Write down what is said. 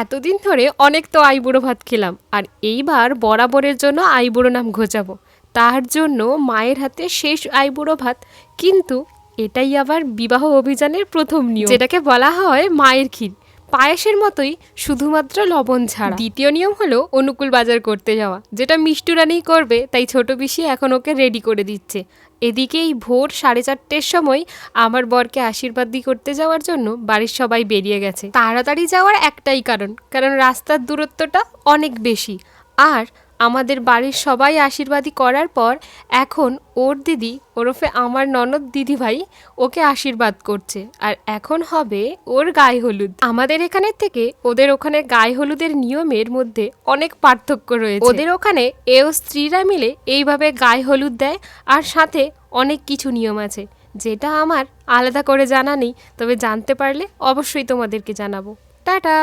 এতদিন ধরে অনেক তো আইবুড়ো ভাত খেলাম, আর এইবার বরাবরের জন্য আইবুড়ো নাম ঘোচাবো। তার জন্য মায়ের হাতে শেষ আইবুড়ো ভাত। কিন্তু এটাই আবার বিবাহ অভিযানের প্রথম নিয়ম, যেটাকে বলা হয় মায়ের ক্ষীর, পায়েসের মতোই, শুধুমাত্র লবণ ছাড়া। দ্বিতীয় নিয়ম হলো অনুকূল বাজার করতে যাওয়া, যেটা মিষ্টু রানীই করবে, তাই ছোট পিসি এখন ওকে রেডি করে দিচ্ছে। এদিকেই ভোর 4:30-র সময় আমার বরকে আশীর্বাদ করতে যাওয়ার জন্য বাড়ির সবাই বেরিয়ে গেছে। তাড়াতাড়ি যাওয়ার একটাই কারণ রাস্তার দূরত্বটা অনেক বেশি। আর আমাদের বাড়ির সবাই আশীর্বাদী করার পর এখন ওর দিদি ওরফে আমার ননদ দিদিভাই ওকে আশীর্বাদ করছে। আর এখন হবে ওর গায়ে হলুদ। আমাদের এখানের থেকে ওদের ওখানে গায়ে হলুদের নিয়মের মধ্যে অনেক পার্থক্য রয়েছে। ওদের ওখানে এও স্ত্রীরা মিলে এইভাবে গায়ে হলুদ দেয়, আর সাথে অনেক কিছু নিয়ম আছে যেটা আমার আলাদা করে জানা নেই, তবে জানতে পারলে অবশ্যই তোমাদেরকে জানাবো। টাটা।